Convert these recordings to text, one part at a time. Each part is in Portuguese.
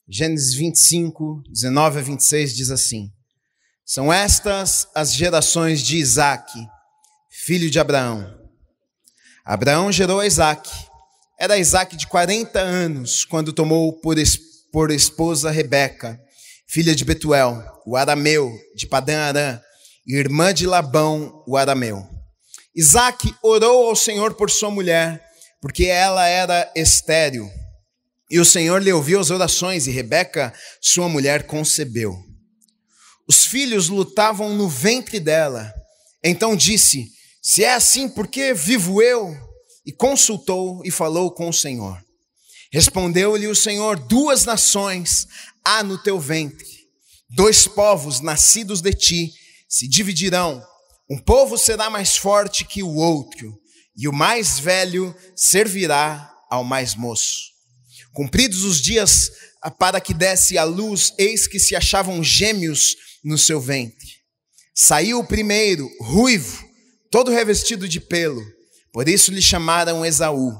Gênesis 25, 19 a 26 diz assim: São estas as gerações de Isaque, filho de Abraão. Abraão gerou a Isaque. Era Isaque de 40 anos, quando tomou por esposa Rebeca, filha de Betuel, o arameu, de Padã-Arã, irmã de Labão, o arameu. Isaque orou ao Senhor por sua mulher, porque ela era estéril. E o Senhor lhe ouviu as orações, e Rebeca, sua mulher, concebeu. Os filhos lutavam no ventre dela. Então disse: Se é assim, por que vivo eu? E consultou e falou com o Senhor. Respondeu-lhe o Senhor: 2 nações há no teu ventre, 2 povos nascidos de ti se dividirão. Um povo será mais forte que o outro, e o mais velho servirá ao mais moço. Cumpridos os dias para que desse à luz, eis que se achavam gêmeos no seu ventre. Saiu o primeiro, ruivo, todo revestido de pelo, por isso lhe chamaram Esaú.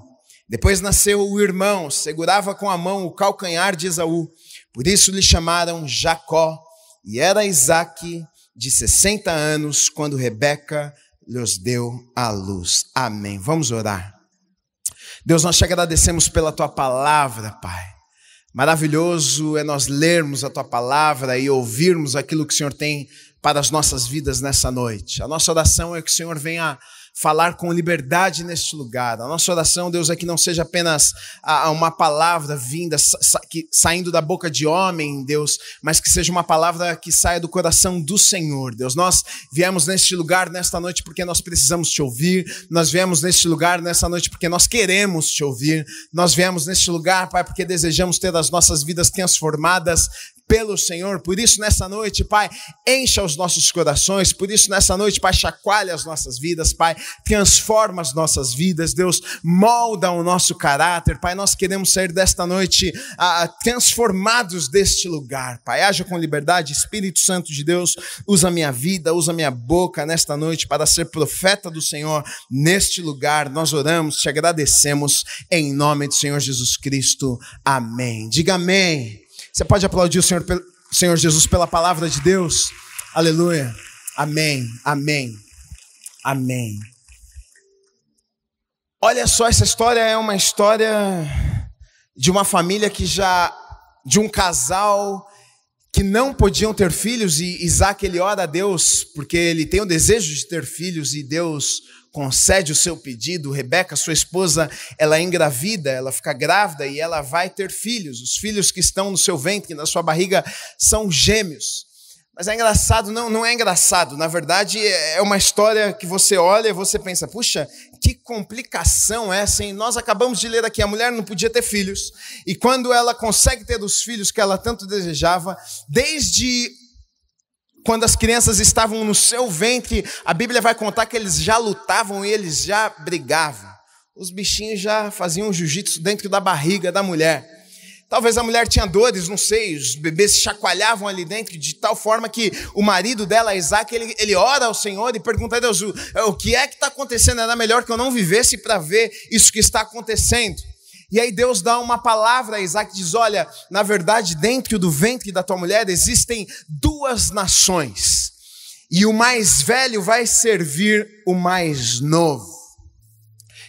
Depois nasceu o irmão, segurava com a mão o calcanhar de Esaú, por isso lhe chamaram Jacó. E era Isaque de 60 anos, quando Rebeca lhes deu à luz. Amém. Vamos orar. Deus, nós te agradecemos pela tua palavra, Pai. Maravilhoso é nós lermos a tua palavra e ouvirmos aquilo que o Senhor tem para as nossas vidas nessa noite. A nossa oração é que o Senhor venha falar com liberdade neste lugar. A nossa oração, Deus, é que não seja apenas uma palavra vinda, saindo da boca de homem, Deus, mas que seja uma palavra que saia do coração do Senhor, Deus. Nós viemos neste lugar, nesta noite, porque nós precisamos te ouvir. Nós viemos neste lugar, nesta noite, porque nós queremos te ouvir. Nós viemos neste lugar, Pai, porque desejamos ter as nossas vidas transformadas pelo Senhor. Por isso, nessa noite, Pai, encha os nossos corações. Por isso, nessa noite, Pai, chacoalha as nossas vidas, Pai, transforma as nossas vidas, Deus, molda o nosso caráter, Pai. Nós queremos sair desta noite transformados deste lugar, Pai. Haja com liberdade, Espírito Santo de Deus, usa minha vida, usa minha boca nesta noite para ser profeta do Senhor neste lugar. Nós oramos, te agradecemos em nome do Senhor Jesus Cristo. Amém. Diga amém. Você pode aplaudir o Senhor Jesus pela palavra de Deus? Aleluia. Amém, amém, amém. Olha só, essa história é uma história de uma família de um casal que não podiam ter filhos, e Isaque, ele ora a Deus, porque ele tem o desejo de ter filhos, e Deus concede o seu pedido. Rebeca, sua esposa, ela é engravida, ela fica grávida e ela vai ter filhos. Os filhos que estão no seu ventre, na sua barriga, são gêmeos. Mas é engraçado, não é engraçado. Na verdade, é uma história que você olha e você pensa, puxa, que complicação essa, hein? Nós acabamos de ler aqui, a mulher não podia ter filhos. E quando ela consegue ter os filhos que ela tanto desejava, desde quando as crianças estavam no seu ventre, a Bíblia vai contar que eles já lutavam e eles já brigavam. Os bichinhos já faziam jiu-jitsu dentro da barriga da mulher. Talvez a mulher tinha dores, não sei, os bebês se chacoalhavam ali dentro, de tal forma que o marido dela, Isaque, ele ora ao Senhor e pergunta a Deus, o que é que está acontecendo? Era melhor que eu não vivesse para ver isso que está acontecendo. E aí Deus dá uma palavra a Isaque, diz, olha, na verdade, dentro do ventre da tua mulher existem 2 nações, e o mais velho vai servir o mais novo.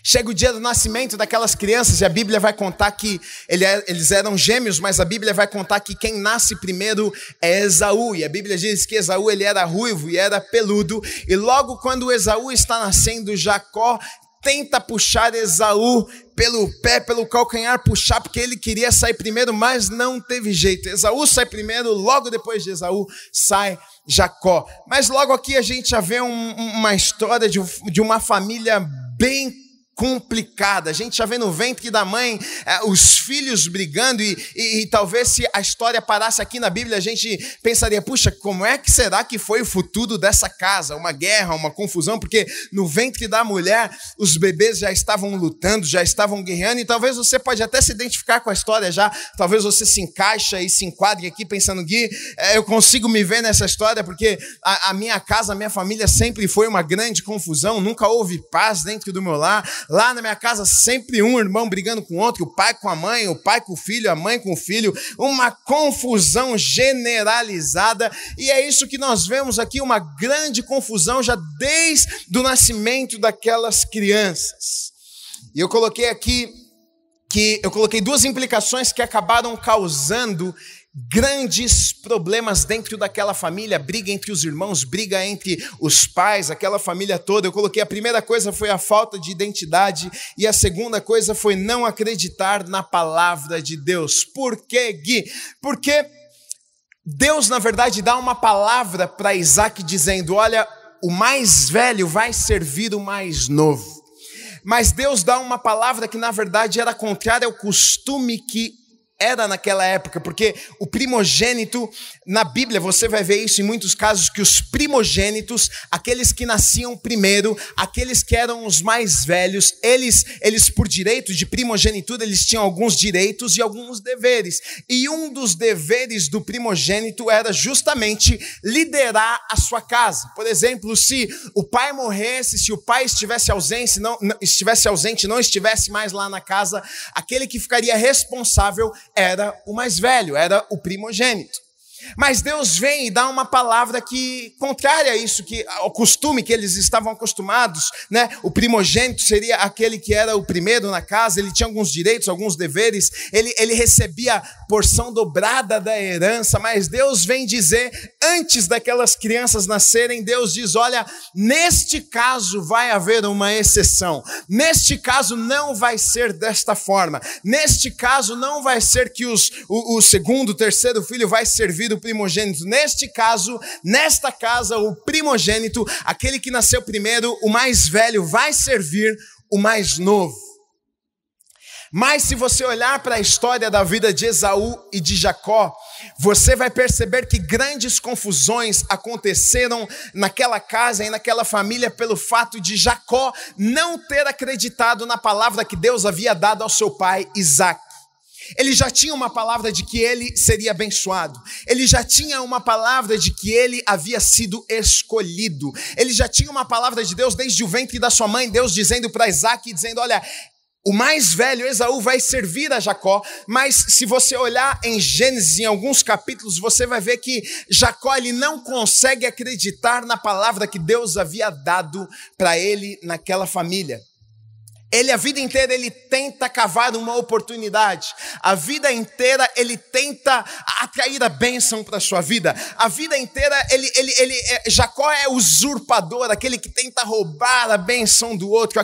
Chega o dia do nascimento daquelas crianças, e a Bíblia vai contar que eles eram gêmeos, mas a Bíblia vai contar que quem nasce primeiro é Esaú, e a Bíblia diz que Esaú, ele era ruivo e era peludo, e logo quando Esaú está nascendo, Jacó tenta puxar Esaú pelo pé, pelo calcanhar, puxar, porque ele queria sair primeiro, mas não teve jeito. Esaú sai primeiro, logo depois de Esaú sai Jacó. Mas logo aqui a gente já vê uma história de uma família bem complicada. A gente já vê no ventre da mãe os filhos brigando e talvez se a história parasse aqui na Bíblia, a gente pensaria, puxa, como é que será que foi o futuro dessa casa? Uma guerra, uma confusão, porque no ventre da mulher os bebês já estavam lutando, já estavam guerreando, e talvez você pode até se identificar com a história já, talvez você se encaixa e se enquadre aqui pensando, Gui, eu consigo me ver nessa história, porque a minha casa, a minha família sempre foi uma grande confusão, nunca houve paz dentro do meu lar. Lá na minha casa, sempre um irmão brigando com o outro, o pai com a mãe, o pai com o filho, a mãe com o filho, uma confusão generalizada. E é isso que nós vemos aqui, uma grande confusão já desde o nascimento daquelas crianças. E eu coloquei aqui duas implicações que acabaram causando grandes problemas dentro daquela família, briga entre os irmãos, briga entre os pais, aquela família toda. Eu coloquei, a primeira coisa foi a falta de identidade e a segunda coisa foi não acreditar na palavra de Deus. Por quê, Gui? Porque Deus, na verdade, dá uma palavra para Isaac dizendo, olha, o mais velho vai servir o mais novo. Mas Deus dá uma palavra que, na verdade, era contrária ao costume que era naquela época, porque o primogênito, na Bíblia você vai ver isso em muitos casos, que os primogênitos, aqueles que nasciam primeiro, aqueles que eram os mais velhos, eles por direito de primogenitura, eles tinham alguns direitos e alguns deveres, e um dos deveres do primogênito era justamente liderar a sua casa. Por exemplo, se o pai morresse, se o pai estivesse ausente, não estivesse mais lá na casa, aquele que ficaria responsável era o mais velho, era o primogênito. Mas Deus vem e dá uma palavra que contrária a isso, ao costume que eles estavam acostumados, né? O primogênito seria aquele que era o primeiro na casa, ele tinha alguns direitos, alguns deveres, ele recebia porção dobrada da herança, mas Deus vem dizer, antes daquelas crianças nascerem, Deus diz, olha, neste caso vai haver uma exceção, neste caso não vai ser desta forma, neste caso não vai ser que o segundo, o terceiro filho vai servir o primogênito. Neste caso, nesta casa, o primogênito, aquele que nasceu primeiro, o mais velho, vai servir o mais novo. Mas se você olhar para a história da vida de Esaú e de Jacó, você vai perceber que grandes confusões aconteceram naquela casa e naquela família pelo fato de Jacó não ter acreditado na palavra que Deus havia dado ao seu pai Isaac. Ele já tinha uma palavra de que ele seria abençoado. Ele já tinha uma palavra de que ele havia sido escolhido. Ele já tinha uma palavra de Deus desde o ventre da sua mãe, Deus dizendo para Isaac, dizendo, olha, o mais velho, Esaú, vai servir a Jacó. Mas se você olhar em Gênesis, em alguns capítulos, você vai ver que Jacó, ele não consegue acreditar na palavra que Deus havia dado para ele naquela família. Ele, a vida inteira, ele tenta cavar uma oportunidade. A vida inteira, ele tenta atrair a bênção para a sua vida. A vida inteira, Jacó é usurpador, aquele que tenta roubar a bênção do outro,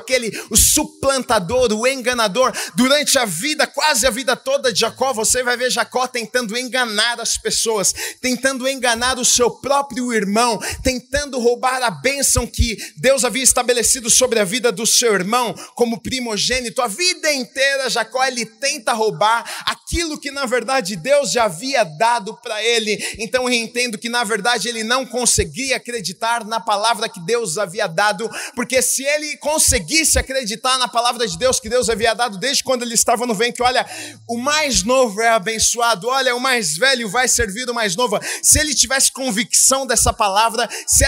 o suplantador, o enganador. Durante a vida, quase a vida toda de Jacó, você vai ver Jacó tentando enganar as pessoas, tentando enganar o seu próprio irmão, tentando roubar a bênção que Deus havia estabelecido sobre a vida do seu irmão, como primogênito. A vida inteira Jacó, ele tenta roubar aquilo que na verdade Deus já havia dado para ele. Então eu entendo que na verdade ele não conseguia acreditar na palavra que Deus havia dado, porque se ele conseguisse acreditar na palavra de Deus que Deus havia dado desde quando ele estava no ventre, olha, o mais novo é abençoado, olha, o mais velho vai servir o mais novo. Se ele tivesse convicção dessa palavra, se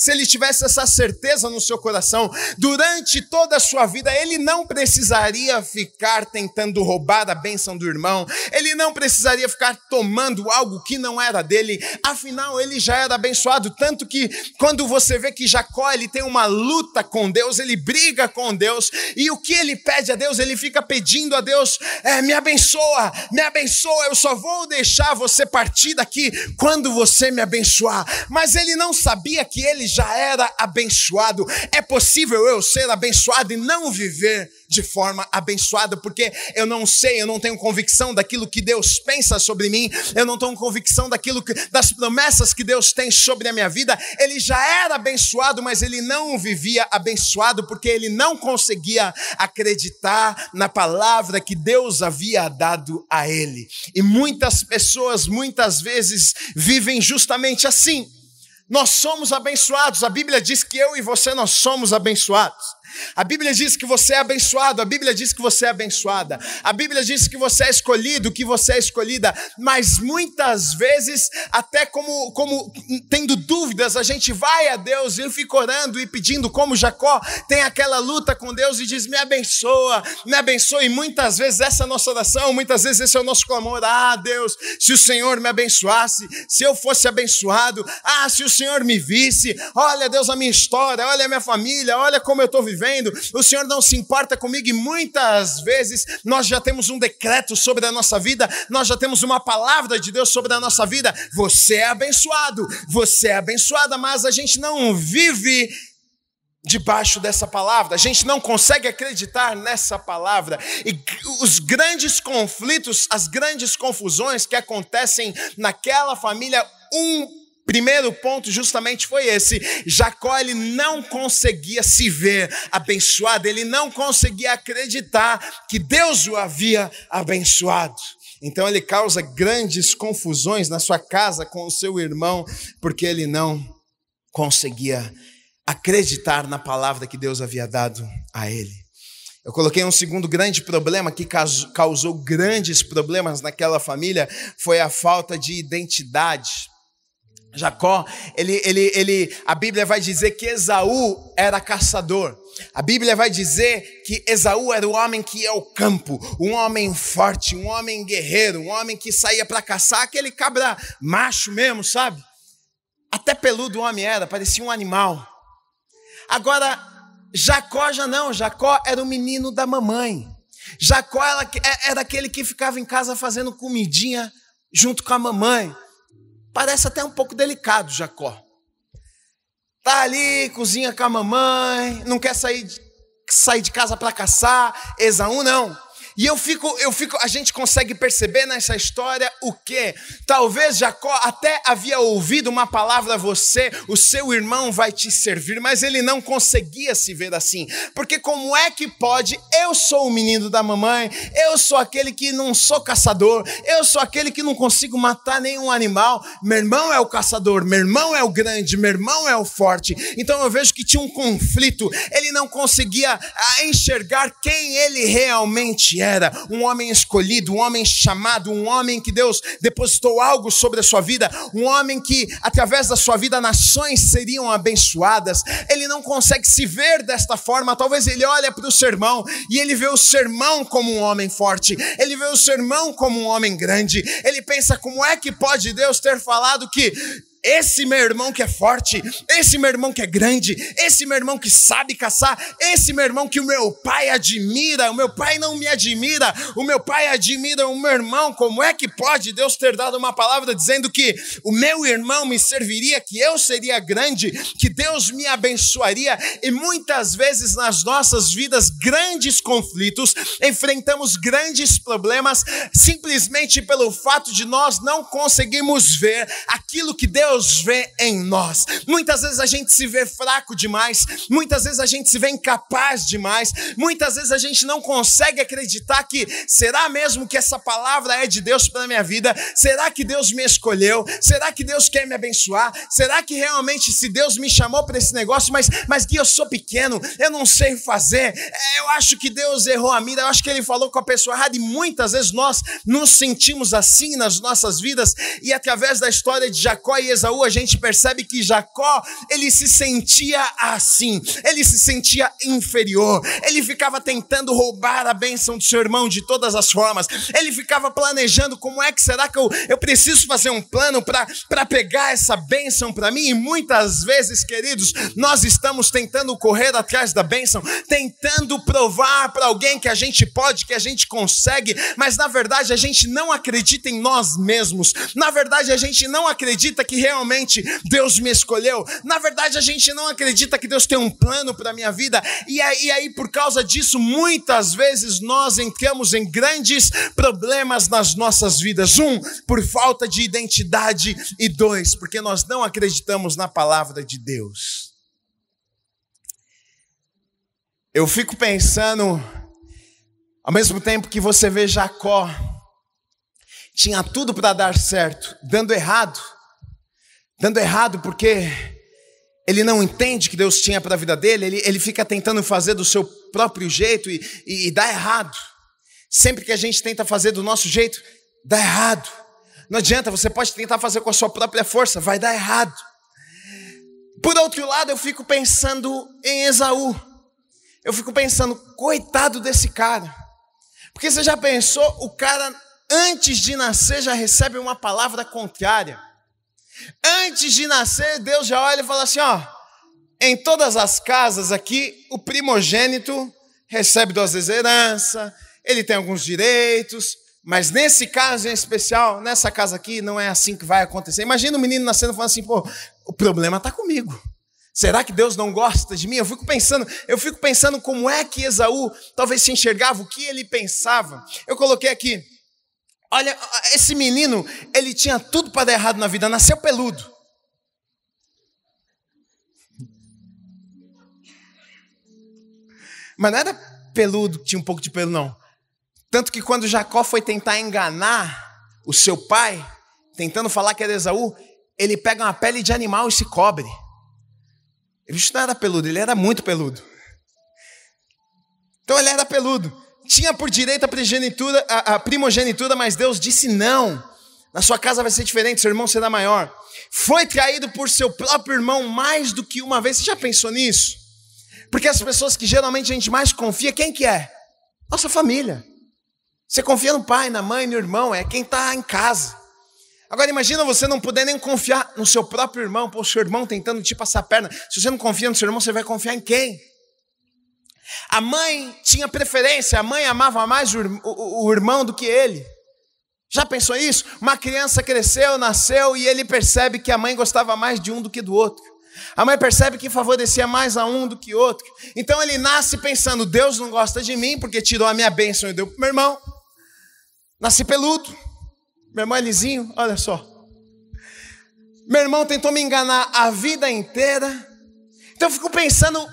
ele tivesse essa certeza no seu coração, durante toda a sua vida, ele não precisaria ficar tentando roubar a bênção do irmão, ele não precisaria ficar tomando algo que não era dele, afinal ele já era abençoado. Tanto que quando você vê que Jacó, ele tem uma luta com Deus, ele briga com Deus, e o que ele pede a Deus, ele fica pedindo a Deus, me abençoa, eu só vou deixar você partir daqui quando você me abençoar. Mas ele não sabia que ele já era abençoado. É possível eu ser abençoado e não viver de forma abençoada, porque eu não tenho convicção daquilo que Deus pensa sobre mim, eu não tenho convicção das promessas que Deus tem sobre a minha vida. Ele já era abençoado, mas ele não vivia abençoado, porque ele não conseguia acreditar na palavra que Deus havia dado a ele. E muitas pessoas, muitas vezes, vivem justamente assim. Nós somos abençoados, a Bíblia diz que eu e você, nós somos abençoados. A Bíblia diz que você é abençoado, a Bíblia diz que você é abençoada, a Bíblia diz que você é escolhido, que você é escolhida, mas muitas vezes, até como tendo dúvidas, a gente vai a Deus e fica orando e pedindo, como Jacó tem aquela luta com Deus e diz, me abençoa, e muitas vezes essa é a nossa oração, muitas vezes esse é o nosso clamor, Deus, se o Senhor me abençoasse, se eu fosse abençoado, se o Senhor me visse, olha Deus a minha história, olha a minha família, olha como eu estou vivendo, o Senhor não se importa comigo, e muitas vezes nós já temos um decreto sobre a nossa vida, nós já temos uma palavra de Deus sobre a nossa vida, você é abençoado, você é abençoada, mas a gente não vive debaixo dessa palavra, a gente não consegue acreditar nessa palavra, e os grandes conflitos, as grandes confusões que acontecem naquela família, primeiro ponto justamente foi esse: Jacó, ele não conseguia se ver abençoado, ele não conseguia acreditar que Deus o havia abençoado. Então ele causa grandes confusões na sua casa com o seu irmão, porque ele não conseguia acreditar na palavra que Deus havia dado a ele. Eu coloquei um segundo grande problema que causou grandes problemas naquela família, foi a falta de identidade. Jacó, a Bíblia vai dizer que Esaú era caçador. A Bíblia vai dizer que Esaú era o homem que ia ao campo, um homem forte, um homem guerreiro, um homem que saía para caçar, aquele cabra macho mesmo, sabe? Até peludo o homem era, parecia um animal. Agora, Jacó já não, Jacó era o menino da mamãe. Jacó era aquele que ficava em casa fazendo comidinha junto com a mamãe. Parece até um pouco delicado, Jacó. Tá ali, cozinha com a mamãe, não quer sair de casa para caçar. Esaú não. E a gente consegue perceber nessa história o quê? Talvez Jacó até havia ouvido uma palavra, o seu irmão vai te servir, mas ele não conseguia se ver assim. Porque como é que pode, eu sou o menino da mamãe, eu sou aquele que não sou caçador, eu sou aquele que não consigo matar nenhum animal, meu irmão é o caçador, meu irmão é o grande, meu irmão é o forte. Então eu vejo que tinha um conflito, ele não conseguia enxergar quem ele realmente era, um homem escolhido, um homem chamado, um homem que Deus depositou algo sobre a sua vida, um homem que através da sua vida nações seriam abençoadas. Ele não consegue se ver desta forma. Talvez ele olhe para o seu irmão e ele vê o seu irmão como um homem forte, ele vê o seu irmão como um homem grande, ele pensa, como é que pode Deus ter falado que esse meu irmão que é forte, esse meu irmão que é grande, esse meu irmão que sabe caçar, esse meu irmão que o meu pai admira, o meu pai não me admira, o meu pai admira o meu irmão, como é que pode Deus ter dado uma palavra dizendo que o meu irmão me serviria, que eu seria grande, que Deus me abençoaria? E muitas vezes nas nossas vidas, grandes conflitos, enfrentamos grandes problemas, simplesmente pelo fato de nós não conseguirmos ver aquilo que Deus vê em nós. Muitas vezes a gente se vê fraco demais, muitas vezes a gente se vê incapaz demais, muitas vezes a gente não consegue acreditar que, será mesmo que essa palavra é de Deus para a minha vida? Será que Deus me escolheu? Será que Deus quer me abençoar? Será que realmente, se Deus me chamou para esse negócio, mas que eu sou pequeno, eu não sei fazer, eu acho que Deus errou a mira, eu acho que Ele falou com a pessoa errada, e muitas vezes nós nos sentimos assim nas nossas vidas. E através da história de Jacó e Esaú, a gente percebe que Jacó, ele se sentia assim, ele se sentia inferior, ele ficava tentando roubar a bênção do seu irmão de todas as formas, ele ficava planejando, como é que será que eu preciso fazer um plano para pegar essa bênção para mim? E muitas vezes, queridos, nós estamos tentando correr atrás da bênção, tentando provar para alguém que a gente pode, que a gente consegue, mas na verdade a gente não acredita em nós mesmos, na verdade a gente não acredita que realmente Deus me escolheu, na verdade a gente não acredita que Deus tem um plano para a minha vida, e aí por causa disso, muitas vezes nós entramos em grandes problemas nas nossas vidas. Por falta de identidade, e porque nós não acreditamos na palavra de Deus. Eu fico pensando, ao mesmo tempo que você vê Jacó, tinha tudo para dar certo, dando errado porque ele não entende que Deus tinha para a vida dele, ele fica tentando fazer do seu próprio jeito e dá errado. Sempre que a gente tenta fazer do nosso jeito, dá errado. Não adianta, você pode tentar fazer com a sua própria força, vai dar errado. Por outro lado, eu fico pensando em Esaú. Eu fico pensando, coitado desse cara. Porque você já pensou, o cara antes de nascer já recebe uma palavra contrária. Antes de nascer, Deus já olha e fala assim, ó, em todas as casas aqui, o primogênito recebe 2 vezes herança, ele tem alguns direitos, mas nesse caso em especial, nessa casa aqui, não é assim que vai acontecer. Imagina o menino nascendo e falando assim, pô, o problema está comigo. Será que Deus não gosta de mim? Eu fico pensando como é que Esaú talvez se enxergava, o que ele pensava. Eu coloquei aqui, olha, esse menino, ele tinha tudo para dar errado na vida, nasceu peludo. Mas não era peludo, tinha um pouco de pelo, não. Tanto que quando Jacó foi tentar enganar o seu pai, tentando falar que era Esaú, ele pega uma pele de animal e se cobre. Ele não era peludo, ele era muito peludo. Então ele era peludo. Tinha por direito a primogenitura, mas Deus disse não. Na sua casa vai ser diferente, seu irmão será maior. Foi traído por seu próprio irmão mais do que uma vez. Você já pensou nisso? Porque as pessoas que geralmente a gente mais confia, quem que é? Nossa família. Você confia no pai, na mãe, no irmão, é quem está em casa. Agora imagina você não poder nem confiar no seu próprio irmão, o seu irmão tentando te passar a perna. Se você não confia no seu irmão, você vai confiar em quem? A mãe tinha preferência, a mãe amava mais o irmão do que ele. Já pensou isso? Uma criança cresceu, nasceu e ele percebe que a mãe gostava mais de um do que do outro. A mãe percebe que favorecia mais a um do que outro. Então ele nasce pensando, Deus não gosta de mim porque tirou a minha bênção e deu para o meu irmão. Nasci peludo. Meu irmão é lisinho, olha só. Meu irmão tentou me enganar a vida inteira. Então eu fico pensando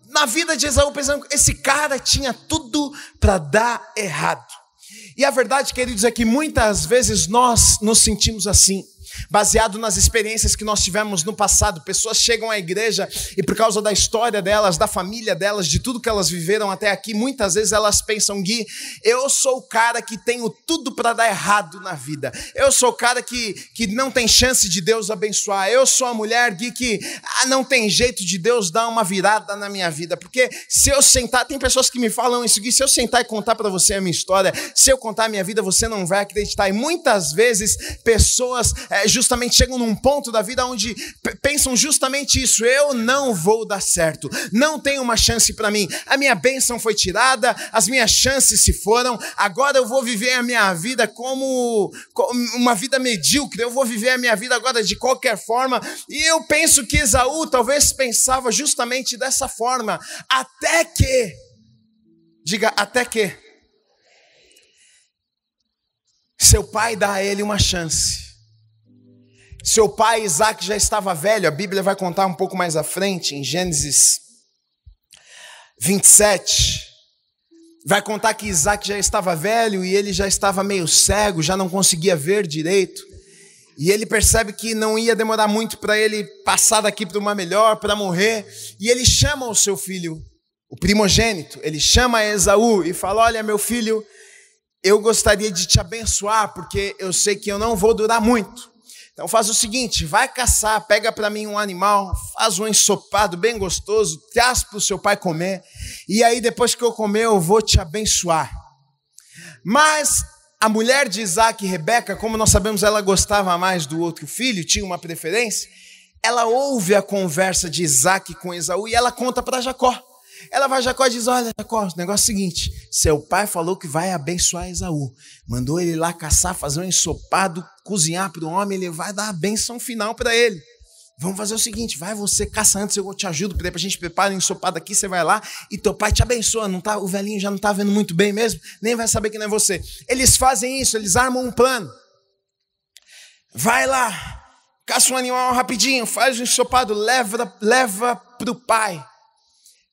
na vida de Esaú, pensando que esse cara tinha tudo para dar errado. E a verdade, queridos, é que muitas vezes nós nos sentimos assim, baseado nas experiências que nós tivemos no passado. Pessoas chegam à igreja e por causa da história delas, da família delas, de tudo que elas viveram até aqui, muitas vezes elas pensam, Gui, eu sou o cara que tenho tudo para dar errado na vida. Eu sou o cara que não tem chance de Deus abençoar. Eu sou a mulher, Gui, que não tem jeito de Deus dar uma virada na minha vida. Porque se eu sentar, tem pessoas que me falam isso, Gui, se eu sentar e contar para você a minha história, se eu contar a minha vida, você não vai acreditar. E muitas vezes pessoas justamente chegam num ponto da vida onde pensam justamente isso, eu não vou dar certo, não tenho uma chance para mim, a minha bênção foi tirada, as minhas chances se foram, agora eu vou viver a minha vida como uma vida medíocre, eu vou viver a minha vida agora de qualquer forma. E eu penso que Esaú talvez pensava justamente dessa forma, até que, diga, até que seu pai dá a ele uma chance. Seu pai Isaac já estava velho, a Bíblia vai contar um pouco mais à frente, em Gênesis 27, vai contar que Isaac já estava velho e ele já estava meio cego, já não conseguia ver direito, e ele percebe que não ia demorar muito para ele passar daqui para uma melhor, para morrer, e ele chama o seu filho, o primogênito, ele chama Esaú e fala, olha meu filho, eu gostaria de te abençoar, porque eu sei que eu não vou durar muito. Então faz o seguinte, vai caçar, pega para mim um animal, faz um ensopado bem gostoso, traz para o seu pai comer, e aí depois que eu comer eu vou te abençoar. Mas a mulher de Isaac, Rebeca, como nós sabemos, ela gostava mais do outro filho, tinha uma preferência, ela ouve a conversa de Isaac com Esaú e ela conta para Jacó. Ela vai a Jacó e diz, olha Jacó, o negócio é o seguinte, seu pai falou que vai abençoar Esaú, mandou ele lá caçar, fazer um ensopado, cozinhar para o homem, ele vai dar a bênção final para ele. Vamos fazer o seguinte, vai você, caça antes, eu te ajudo, para a gente preparar um ensopado aqui, você vai lá e teu pai te abençoa, não tá, o velhinho já não está vendo muito bem mesmo, nem vai saber que não é você. Eles fazem isso, eles armam um plano. Vai lá, caça um animal rapidinho, faz um ensopado, leva para o pai.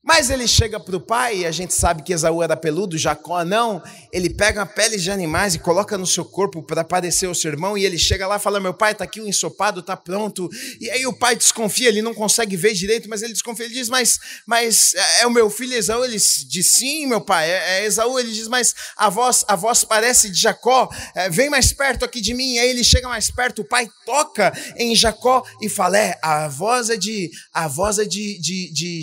Mas ele chega para o pai, e a gente sabe que Esaú era peludo, Jacó não. Ele pega peles de animais e coloca no seu corpo para parecer o seu irmão. E ele chega lá e fala: meu pai, está aqui o ensopado, está pronto. E aí o pai desconfia, ele não consegue ver direito, mas ele desconfia. Ele diz: mas é o meu filho Esaú? Ele diz: sim, meu pai, é Esaú. Ele diz: mas a voz parece de Jacó, vem mais perto aqui de mim. E aí ele chega mais perto, o pai toca em Jacó e fala: a voz é de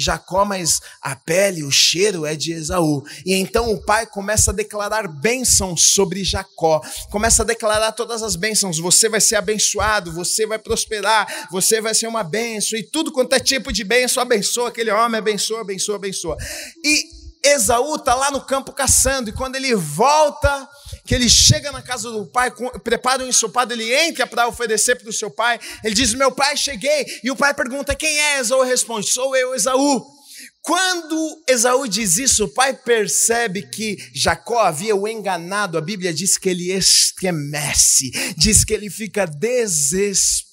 Jacó, mas a pele, o cheiro é de Esaú. E então o pai começa a declarar bênçãos sobre Jacó, começa a declarar todas as bênçãos: você vai ser abençoado, você vai prosperar, você vai ser uma bênção, e tudo quanto é tipo de bênção, abençoa aquele homem, abençoa, abençoa, abençoa. E Esaú está lá no campo caçando, e quando ele volta, que ele chega na casa do pai, prepara um ensopado, ele entra para oferecer para o seu pai, ele diz: meu pai, cheguei. E o pai pergunta: quem é? Esaú responde: sou eu, Esaú. Quando Esaú diz isso, o pai percebe que Jacó havia o enganado. A Bíblia diz que ele estremece, diz que ele fica desesperado.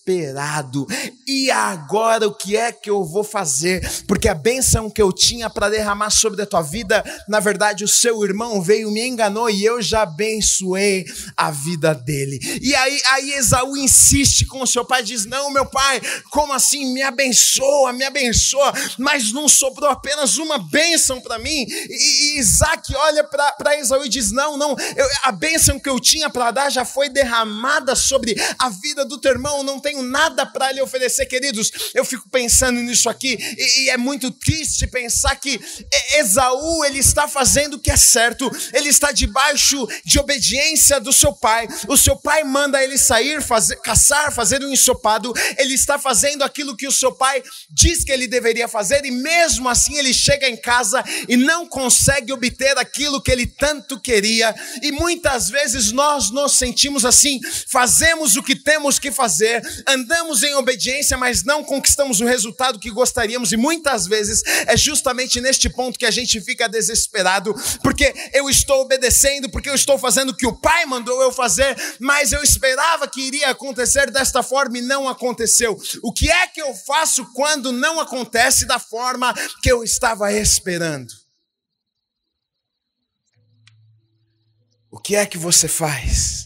E agora o que é que eu vou fazer? Porque a bênção que eu tinha para derramar sobre a tua vida, na verdade o seu irmão veio, me enganou, e eu já abençoei a vida dele. E aí Esaú insiste com o seu pai, diz: não, meu pai, como assim? Me abençoa, mas não sobrou apenas uma bênção para mim. E Isaac olha para Esaú e diz: não, a bênção que eu tinha para dar já foi derramada sobre a vida do teu irmão, não tenho nada para lhe oferecer. Queridos, eu fico pensando nisso aqui, e é muito triste pensar que Esaú, ele está fazendo o que é certo, ele está debaixo de obediência do seu pai. O seu pai manda ele sair, caçar, fazer um ensopado, ele está fazendo aquilo que o seu pai diz que ele deveria fazer, e mesmo assim ele chega em casa e não consegue obter aquilo que ele tanto queria. E muitas vezes nós nos sentimos assim, fazemos o que temos que fazer, andamos em obediência, mas não conquistamos o resultado que gostaríamos, e muitas vezes é justamente neste ponto que a gente fica desesperado, porque eu estou obedecendo, porque eu estou fazendo o que o pai mandou eu fazer, mas eu esperava que iria acontecer desta forma e não aconteceu. O que é que eu faço quando não acontece da forma que eu estava esperando? O que é que você faz?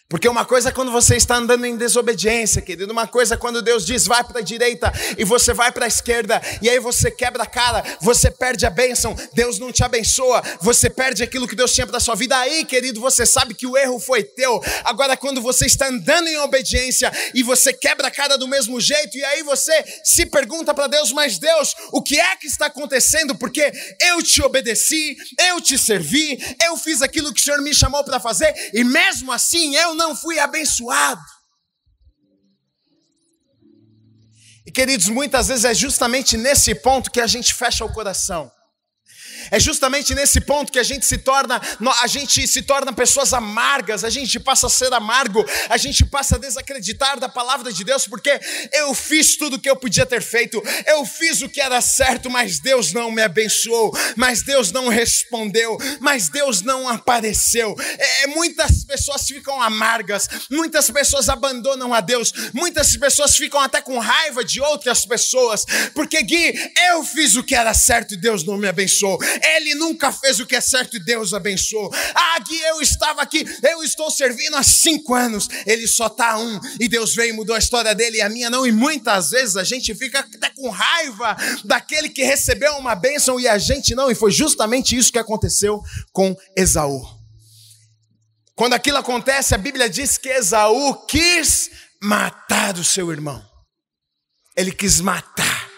Porque uma coisa é quando você está andando em desobediência, querido. Uma coisa é quando Deus diz: vai para a direita, e você vai para a esquerda, e aí você quebra a cara, você perde a bênção, Deus não te abençoa, você perde aquilo que Deus tinha para a sua vida. Aí, querido, você sabe que o erro foi teu. Agora, quando você está andando em obediência e você quebra a cara do mesmo jeito, e aí você se pergunta para Deus: mas Deus, o que é que está acontecendo? Porque eu te obedeci, eu te servi, eu fiz aquilo que o Senhor me chamou para fazer, e mesmo assim eu não fui abençoado. E queridos, muitas vezes é justamente nesse ponto que a gente fecha o coração. É justamente nesse ponto que a gente se torna pessoas amargas, a gente passa a ser amargo, a gente passa a desacreditar da palavra de Deus, porque eu fiz tudo o que eu podia ter feito, eu fiz o que era certo, mas Deus não me abençoou, mas Deus não respondeu, mas Deus não apareceu. Muitas pessoas ficam amargas, muitas pessoas abandonam a Deus, muitas pessoas ficam até com raiva de outras pessoas, porque Gui, eu fiz o que era certo e Deus não me abençoou. Ele nunca fez o que é certo e Deus abençoou. Gui, eu estava aqui, eu estou servindo há 5 anos, ele só está há 1, e Deus veio e mudou a história dele e a minha não. E muitas vezes a gente fica até com raiva daquele que recebeu uma bênção e a gente não. E foi justamente isso que aconteceu com Esaú. Quando aquilo acontece, a Bíblia diz que Esaú quis matar o seu irmão. Ele quis matar.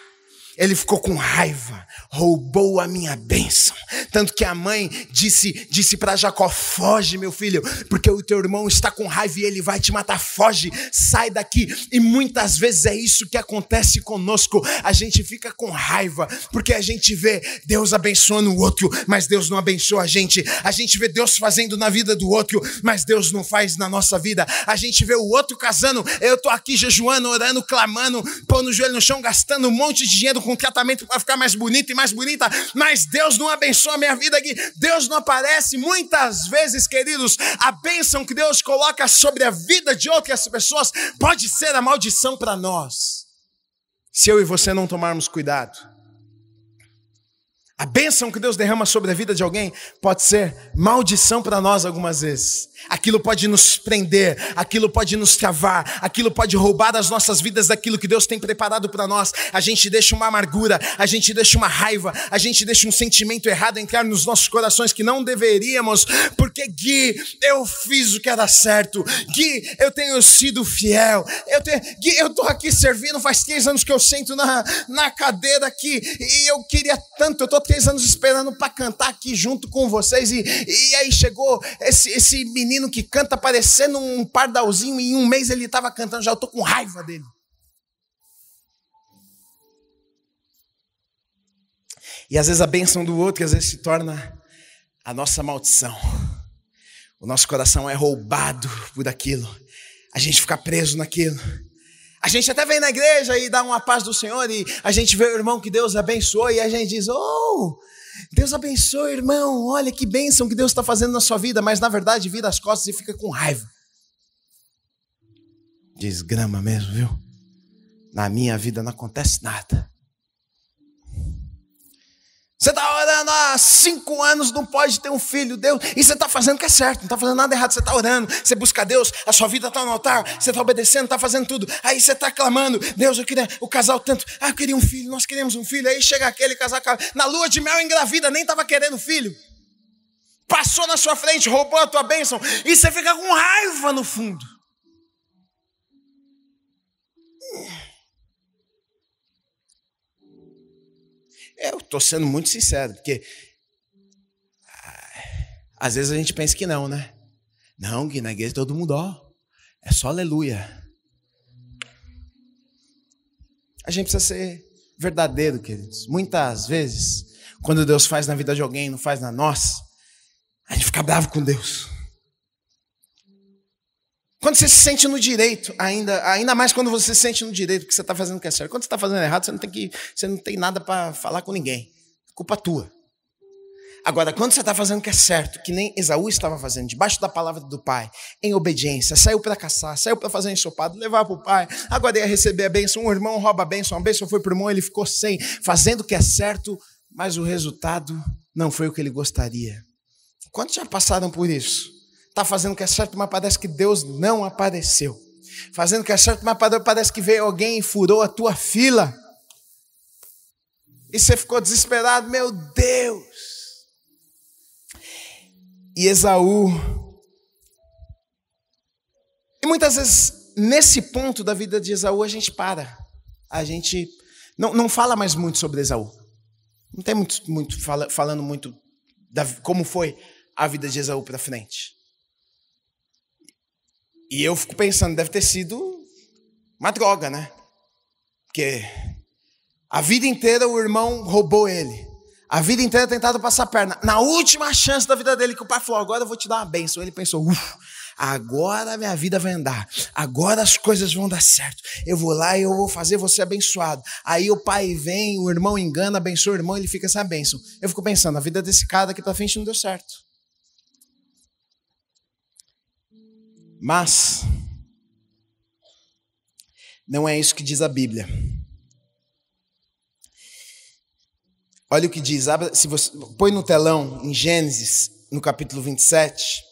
Ele ficou com raiva, roubou a minha bênção. Tanto que a mãe disse para Jacó: foge, meu filho, porque o teu irmão está com raiva e ele vai te matar. Foge, sai daqui. E muitas vezes é isso que acontece conosco. A gente fica com raiva, porque a gente vê Deus abençoando o outro, mas Deus não abençoa a gente. A gente vê Deus fazendo na vida do outro, mas Deus não faz na nossa vida. A gente vê o outro casando, eu tô aqui jejuando, orando, clamando, pondo o joelho no chão, gastando um monte de dinheiro com tratamento para ficar mais bonito e mais bonita, mas Deus não abençoa a minha vida aqui, Deus não aparece. Muitas vezes, queridos, a bênção que Deus coloca sobre a vida de outras pessoas pode ser a maldição para nós, se eu e você não tomarmos cuidado. A bênção que Deus derrama sobre a vida de alguém pode ser maldição para nós algumas vezes. Aquilo pode nos prender, aquilo pode nos travar, aquilo pode roubar das nossas vidas daquilo que Deus tem preparado para nós. A gente deixa uma amargura, a gente deixa uma raiva, a gente deixa um sentimento errado entrar nos nossos corações que não deveríamos, porque Gui, eu fiz o que era certo, Gui, eu tenho sido fiel, Gui, eu estou aqui servindo, faz 3 anos que eu sento na cadeira aqui, e eu queria tanto, eu estou 3 anos esperando para cantar aqui junto com vocês, e aí chegou esse menino que canta parecendo um pardalzinho, e em 1 mês ele estava cantando, já eu estou com raiva dele. E às vezes a bênção do outro, às vezes se torna a nossa maldição. O nosso coração é roubado por aquilo. A gente fica preso naquilo. A gente até vem na igreja e dá uma paz do Senhor, e a gente vê o irmão que Deus abençoou, e a gente diz, oh, Deus abençoe, irmão, olha que bênção que Deus está fazendo na sua vida, mas na verdade vira as costas e fica com raiva. Desgrama mesmo, viu? Na minha vida não acontece nada. Você está orando há 5 anos, não pode ter um filho, Deus, e você está fazendo o que é certo, não está fazendo nada errado, você está orando, você busca Deus, a sua vida está no altar, você está obedecendo, está fazendo tudo, aí você está clamando, Deus, eu queria o casal tanto, eu queria um filho, nós queremos um filho, aí chega aquele casal, na lua de mel engravida, nem estava querendo filho, passou na sua frente, roubou a tua bênção, e você fica com raiva no fundo. Eu estou sendo muito sincero, porque às vezes a gente pensa que não, né? Não, Gui, na igreja todo mundo, ó, é só aleluia. A gente precisa ser verdadeiro, queridos. Muitas vezes, quando Deus faz na vida de alguém, não faz na nossa, a gente fica bravo com Deus. Quando você se sente no direito, ainda mais quando você se sente no direito, que você está fazendo o que é certo. Quando você está fazendo errado, você não tem nada para falar com ninguém. Culpa tua. Agora, quando você está fazendo o que é certo, que nem Esaú estava fazendo, debaixo da palavra do pai, em obediência, saiu para caçar, saiu para fazer ensopado, levar para o pai, agora ia receber a bênção, um irmão rouba a bênção foi para o irmão, ele ficou sem, fazendo o que é certo, mas o resultado não foi o que ele gostaria. Quantos já passaram por isso? Está fazendo o que é certo, mas parece que Deus não apareceu. Fazendo o que é certo, mas parece que veio alguém e furou a tua fila. E você ficou desesperado, meu Deus. E Esaú. E muitas vezes, nesse ponto da vida de Esaú, a gente para. A gente não fala mais muito sobre Esaú. Não tem falando muito como foi a vida de Esaú para frente. E eu fico pensando, deve ter sido uma droga, né? Porque a vida inteira o irmão roubou ele. A vida inteira tentado passar a perna. Na última chance da vida dele, que o pai falou, agora eu vou te dar uma bênção. Ele pensou, agora minha vida vai andar. Agora as coisas vão dar certo. Eu vou lá e eu vou fazer você abençoado. Aí o pai vem, o irmão engana, abençoa o irmão, ele fica sem bênção. Eu fico pensando, a vida desse cara daqui pra frente não deu certo. Mas não é isso que diz a Bíblia. Olha o que diz, se você põe no telão em Gênesis, no capítulo 27.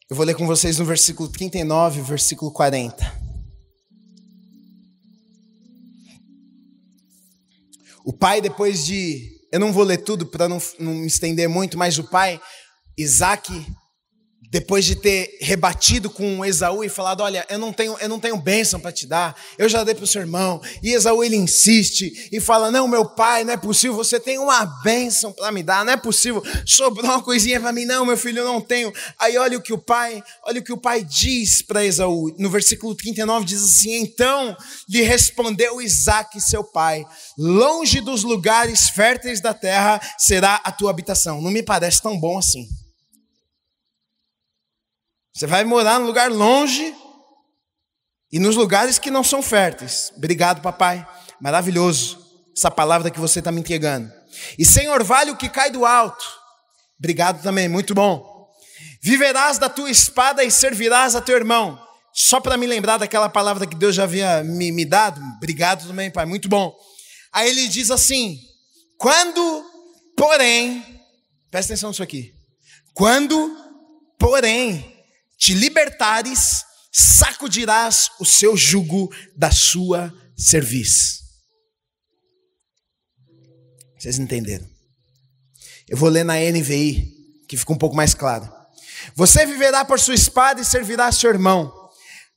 Eu vou ler com vocês no versículo 39, versículo 40. O pai, depois de... Eu não vou ler tudo para não me estender muito, mas o pai, Isaac, depois de ter rebatido com Esaú e falado, olha, eu não tenho bênção para te dar, eu já dei para o seu irmão, e Esaú ele insiste e fala, não, meu pai, não é possível, você tem uma bênção para me dar, não é possível, sobrou uma coisinha para mim, não, meu filho, eu não tenho. Aí olha o que o pai diz para Esaú, no versículo 39 diz assim, então lhe respondeu Isaque, seu pai, longe dos lugares férteis da terra será a tua habitação. Não me parece tão bom assim. Você vai morar num lugar longe e nos lugares que não são férteis. Obrigado, papai. Maravilhoso essa palavra que você está me entregando. E sem orvalho que cai do alto. Obrigado também, muito bom. Viverás da tua espada e servirás a teu irmão. Só para me lembrar daquela palavra que Deus já havia me dado. Obrigado também, pai, muito bom. Aí ele diz assim, Quando, porém, presta atenção nisso aqui. Quando, porém, te libertares, sacudirás o seu jugo da sua cerviz. Vocês entenderam? Eu vou ler na NVI, que fica um pouco mais claro. Você viverá por sua espada e servirá seu irmão.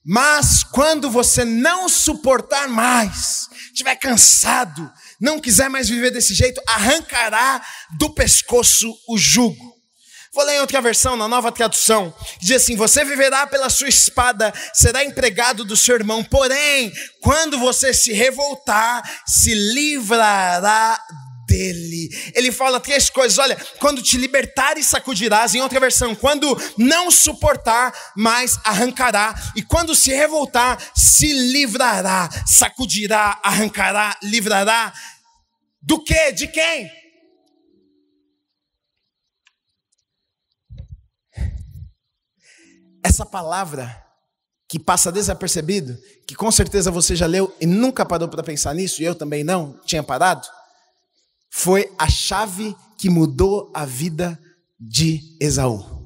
Mas quando você não suportar mais, estiver cansado, não quiser mais viver desse jeito, arrancará do pescoço o jugo. Vou ler em outra versão, na Nova Tradução, que diz assim: você viverá pela sua espada, será empregado do seu irmão, porém, quando você se revoltar, se livrará dele. Ele fala 3 coisas, olha, quando te libertares, sacudirás, em outra versão, quando não suportar, mais arrancará, e quando se revoltar, se livrará, sacudirá, arrancará, livrará, do quê? De quem? Essa palavra que passa desapercebido, que com certeza você já leu e nunca parou para pensar nisso, e eu também não tinha parado, foi a chave que mudou a vida de Esaú.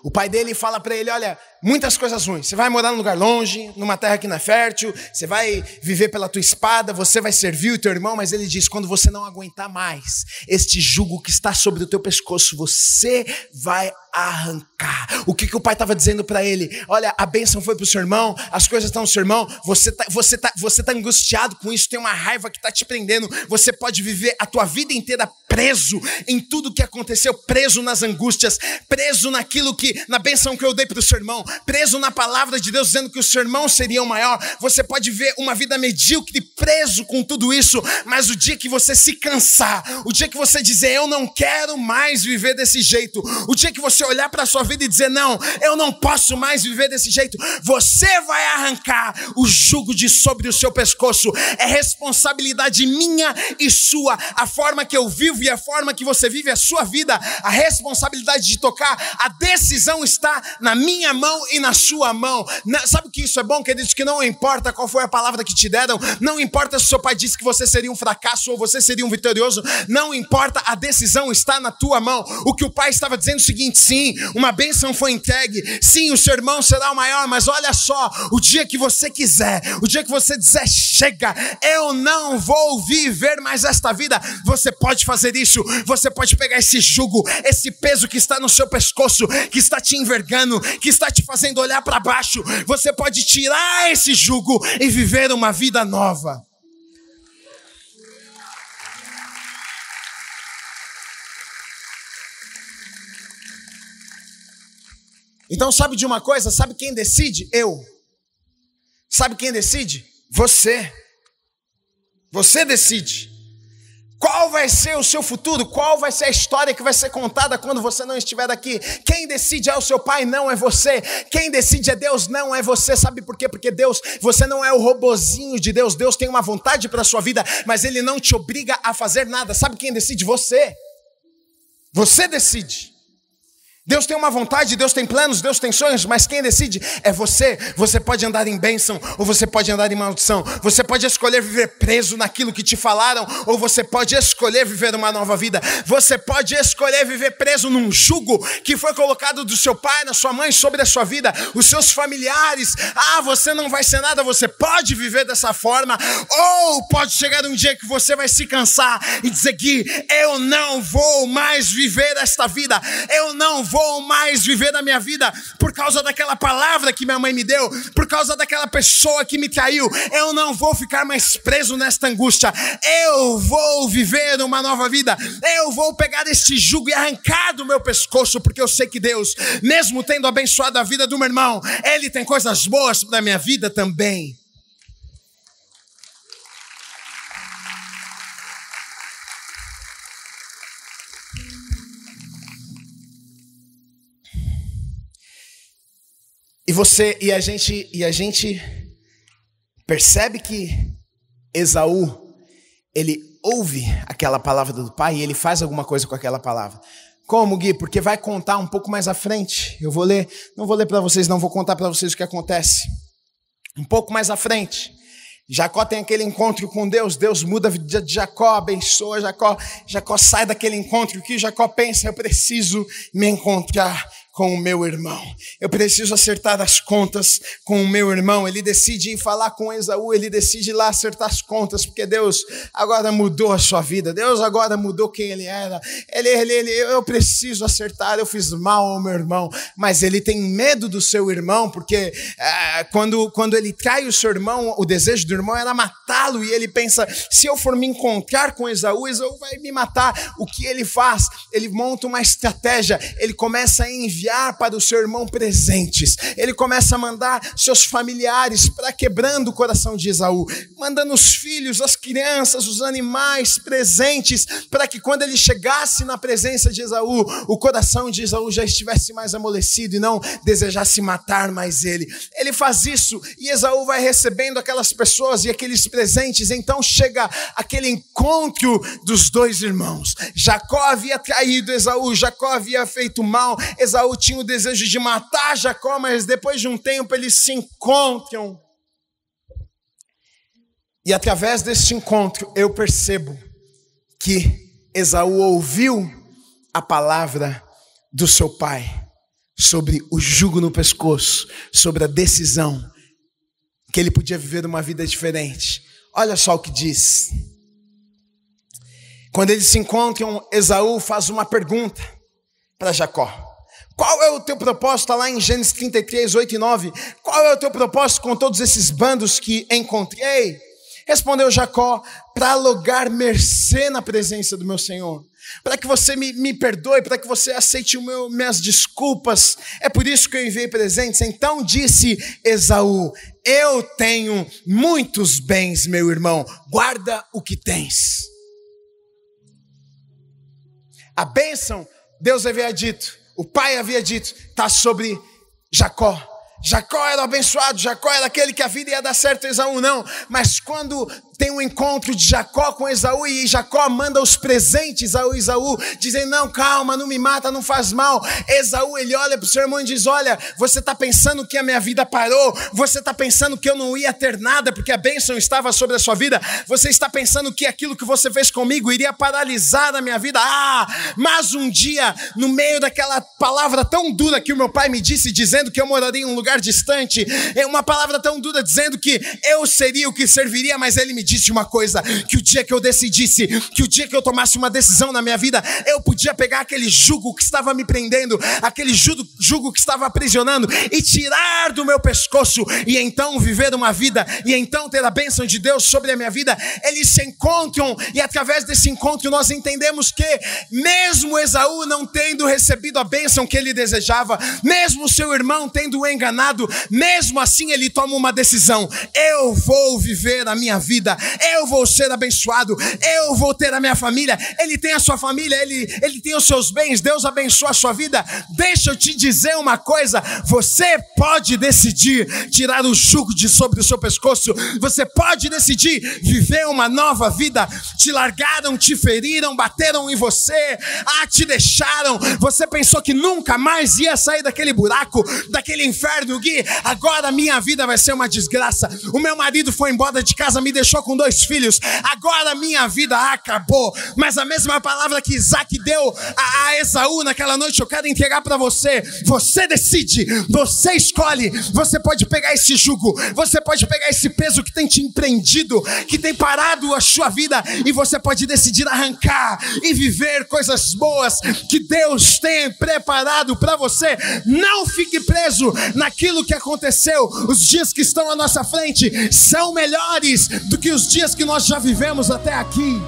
O pai dele fala para ele, olha, muitas coisas ruins. Você vai morar num lugar longe, numa terra que não é fértil, você vai viver pela tua espada, você vai servir o teu irmão, mas ele diz, quando você não aguentar mais este jugo que está sobre o teu pescoço, você vai arrancar. O que o pai estava dizendo para ele? Olha, a bênção foi para o seu irmão, as coisas estão no seu irmão, você tá angustiado com isso, tem uma raiva que está te prendendo, você pode viver a tua vida inteira preso em tudo que aconteceu, preso nas angústias, preso naquilo que, na bênção que eu dei para o seu irmão, preso na palavra de Deus dizendo que o seu irmão seria o maior. Você pode ver uma vida medíocre, preso com tudo isso, mas o dia que você se cansar, o dia que você dizer, eu não quero mais viver desse jeito, o dia que você olhar para a sua vida e dizer, não, eu não posso mais viver desse jeito, você vai arrancar o jugo de sobre o seu pescoço. É responsabilidade minha e sua, a forma que eu vivo e a forma que você vive a sua vida, a responsabilidade de tocar, a decisão está na minha mão e na sua mão. Sabe o que isso é bom, queridos? Que não importa qual foi a palavra que te deram, não importa se o seu pai disse que você seria um fracasso ou você seria um vitorioso, não importa, a decisão está na tua mão. O que o pai estava dizendo é o seguinte, sim, uma bênção foi entregue, sim, o seu irmão será o maior, mas olha só, o dia que você quiser, o dia que você dizer, chega, eu não vou viver mais esta vida, você pode fazer isso, você pode pegar esse jugo, esse peso que está no seu pescoço, que está te envergando, que está te fazendo olhar para baixo, você pode tirar esse jugo e viver uma vida nova. Então sabe de uma coisa? Sabe quem decide? Eu. Sabe quem decide? Você. Você decide. Qual vai ser o seu futuro? Qual vai ser a história que vai ser contada quando você não estiver aqui? Quem decide é o seu pai, não é você. Quem decide é Deus, não é você. Sabe por quê? Porque Deus, você não é o robozinho de Deus. Deus tem uma vontade para a sua vida, mas Ele não te obriga a fazer nada. Sabe quem decide? Você. Você decide. Deus tem uma vontade, Deus tem planos, Deus tem sonhos, mas quem decide é você. Você pode andar em bênção ou você pode andar em maldição. Você pode escolher viver preso naquilo que te falaram ou você pode escolher viver uma nova vida. Você pode escolher viver preso num jugo que foi colocado do seu pai, da sua mãe, sobre a sua vida, os seus familiares. Você não vai ser nada, você pode viver dessa forma, ou pode chegar um dia que você vai se cansar e dizer, Gui, eu não vou mais viver esta vida, eu não vou mais viver a minha vida por causa daquela palavra que minha mãe me deu, por causa daquela pessoa que me traiu. Eu não vou ficar mais preso nesta angústia, eu vou viver uma nova vida, eu vou pegar este jugo e arrancar do meu pescoço, porque eu sei que Deus, mesmo tendo abençoado a vida do meu irmão, Ele tem coisas boas para a minha vida também. E a gente percebe que Esaú, ele ouve aquela palavra do pai e ele faz alguma coisa com aquela palavra. Como, Gui? Porque vai contar um pouco mais à frente. Eu vou ler, não vou ler para vocês, não vou contar para vocês o que acontece. Um pouco mais à frente, Jacó tem aquele encontro com Deus, Deus muda a vida de Jacó, abençoa Jacó. Jacó sai daquele encontro, o que Jacó pensa? Eu preciso me encontrar com o meu irmão. Eu preciso acertar as contas com o meu irmão. Ele decide ir falar com Esaú, ele decide ir lá acertar as contas, porque Deus agora mudou a sua vida. Deus agora mudou quem ele era. Eu preciso acertar, eu fiz mal ao meu irmão. Mas ele tem medo do seu irmão, porque quando ele trai o seu irmão, o desejo do irmão era matá-lo, e ele pensa, se eu for me encontrar com Esaú, Esaú vai me matar. O que ele faz? Ele monta uma estratégia, ele começa a enviar para o seu irmão presentes. Ele começa a mandar seus familiares para quebrando o coração de Esaú, mandando os filhos, as crianças, os animais presentes, para que quando ele chegasse na presença de Esaú, o coração de Esaú já estivesse mais amolecido e não desejasse matar mais ele. Ele faz isso e Esaú vai recebendo aquelas pessoas e aqueles presentes. Então chega aquele encontro dos dois irmãos. Jacó havia traído Esaú, Jacó havia feito mal, Esaú tinha o desejo de matar Jacó, mas depois de um tempo eles se encontram. E através deste encontro eu percebo que Esaú ouviu a palavra do seu pai sobre o jugo no pescoço, sobre a decisão que ele podia viver uma vida diferente. Olha só o que diz. Quando eles se encontram, Esaú faz uma pergunta para Jacó. Qual é o teu propósito? Está lá em Gênesis 33, 8 e 9. Qual é o teu propósito com todos esses bandos que encontrei? Respondeu Jacó, para alugar mercê na presença do meu Senhor. Para que você me perdoe, para que você aceite minhas desculpas. É por isso que eu enviei presentes. Então disse Esaú, eu tenho muitos bens, meu irmão. Guarda o que tens. A bênção, Deus havia dito, o pai havia dito, está sobre Jacó. Jacó era abençoado, Jacó era aquele que a vida ia dar certo, Esaú não. Mas quando tem um encontro de Jacó com Esaú e Jacó manda os presentes a Esaú, dizendo, não, calma, não me mata, não faz mal. Esaú, ele olha para o seu irmão e diz, olha, você está pensando que a minha vida parou, você está pensando que eu não ia ter nada, porque a bênção estava sobre a sua vida, você está pensando que aquilo que você fez comigo iria paralisar a minha vida, mas um dia, no meio daquela palavra tão dura que o meu pai me disse, dizendo que eu moraria em um lugar distante, uma palavra tão dura dizendo que eu seria o que serviria, mas ele me disse uma coisa, que o dia que eu decidisse, que o dia que eu tomasse uma decisão na minha vida, eu podia pegar aquele jugo que estava me prendendo, aquele jugo que estava aprisionando e tirar do meu pescoço e então viver uma vida e então ter a bênção de Deus sobre a minha vida. Eles se encontram e através desse encontro nós entendemos que mesmo Esaú não tendo recebido a bênção que ele desejava, mesmo seu irmão tendo o enganado, mesmo assim ele toma uma decisão, eu vou viver a minha vida, eu vou ser abençoado, eu vou ter a minha família. Ele tem a sua família, ele tem os seus bens, Deus abençoa a sua vida. Deixa eu te dizer uma coisa, você pode decidir tirar o jugo de sobre o seu pescoço, você pode decidir viver uma nova vida. Te largaram, te feriram, bateram em você, te deixaram, você pensou que nunca mais ia sair daquele buraco, daquele inferno, Gui, agora a minha vida vai ser uma desgraça, o meu marido foi embora de casa, me deixou com 2 filhos, agora minha vida acabou. Mas a mesma palavra que Isaac deu a Esaú naquela noite, eu quero entregar para você. Você decide, você escolhe. Você pode pegar esse jugo, você pode pegar esse peso que tem te empreendido, que tem parado a sua vida, e você pode decidir arrancar e viver coisas boas que Deus tem preparado para você. Não fique preso naquilo que aconteceu. Os dias que estão à nossa frente são melhores do que os dias que nós já vivemos até aqui.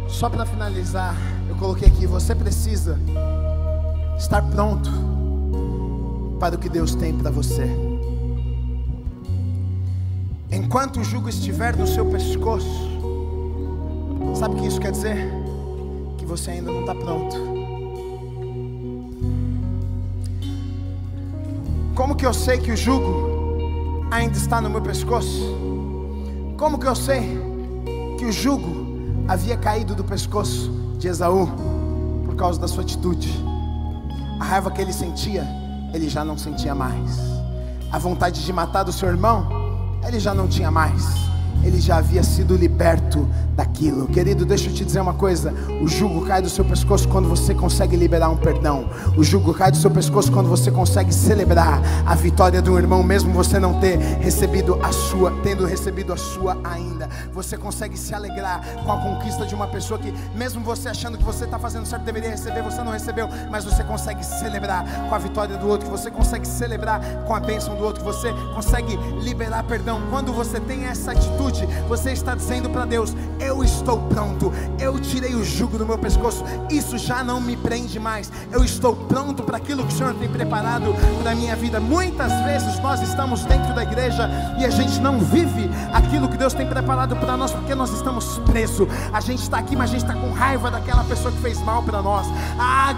Só para finalizar, eu coloquei aqui, você precisa estar pronto para o que Deus tem para você. Enquanto o jugo estiver no seu pescoço, sabe o que isso quer dizer? Que você ainda não está pronto. Como que eu sei que o jugo ainda está no meu pescoço? Como que eu sei que o jugo havia caído do pescoço de Esaú? causa da sua atitude. A raiva que ele sentia, ele já não sentia mais. A vontade de matar do seu irmão, ele já não tinha mais. Ele já havia sido liberto daquilo. Querido, deixa eu te dizer uma coisa: o jugo cai do seu pescoço quando você consegue liberar um perdão. O jugo cai do seu pescoço quando você consegue celebrar a vitória do irmão, mesmo você não ter recebido a sua, tendo recebido a sua ainda. Você consegue se alegrar com a conquista de uma pessoa que, mesmo você achando que você está fazendo certo, deveria receber, você não recebeu, mas você consegue celebrar com a vitória do outro, que você consegue celebrar com a bênção do outro, que você consegue liberar perdão. Quando você tem essa atitude, você está dizendo para Deus: eu estou pronto, eu tirei o jugo do meu pescoço, isso já não me prende mais, eu estou pronto para aquilo que o Senhor tem preparado para a minha vida. Muitas vezes nós estamos dentro da igreja e a gente não vive aquilo que Deus tem preparado para nós, porque nós estamos presos. A gente está aqui, mas a gente está com raiva daquela pessoa que fez mal para nós.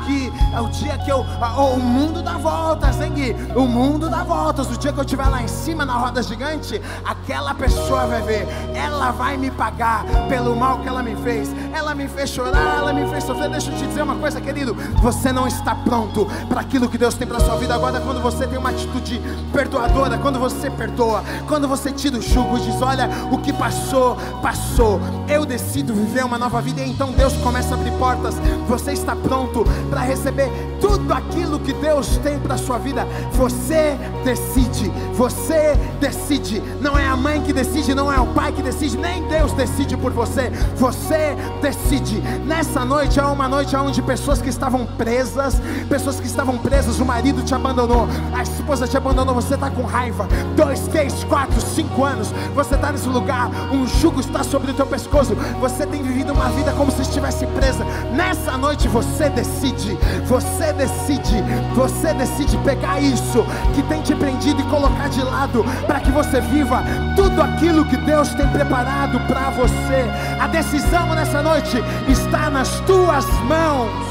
Que é o dia que o mundo dá voltas, hein, Gui? O mundo dá voltas. O dia que eu estiver lá em cima na roda gigante, aquela pessoa vai ver, ela vai me pagar pelo mal que ela me fez. Ela me fez chorar, ela me fez sofrer. Deixa eu te dizer uma coisa, querido: você não está pronto para aquilo que Deus tem para sua vida agora. Quando você tem uma atitude perdoadora, quando você perdoa, quando você tira o jugo e diz: olha, o que passou, passou, eu decido viver uma nova vida. E então Deus começa a abrir portas. Você está pronto para receber tudo aquilo que Deus tem para sua vida. Você decide, você decide. Não é a mãe que decide, não é o pai que decide, nem Deus decide por você. Você decide. Nessa noite é uma noite onde pessoas que estavam presas, o marido te abandonou, a esposa te abandonou, você está com raiva, 2, 3, 4, 5 anos, você está nesse lugar, um jugo está sobre o teu pescoço, você tem vivido uma vida como se estivesse presa. Nessa noite você decide pegar isso que tem te prendido e colocar de lado, para que você viva tudo aquilo que Deus tem preparado para você. A decisão nessa noite está nas tuas mãos.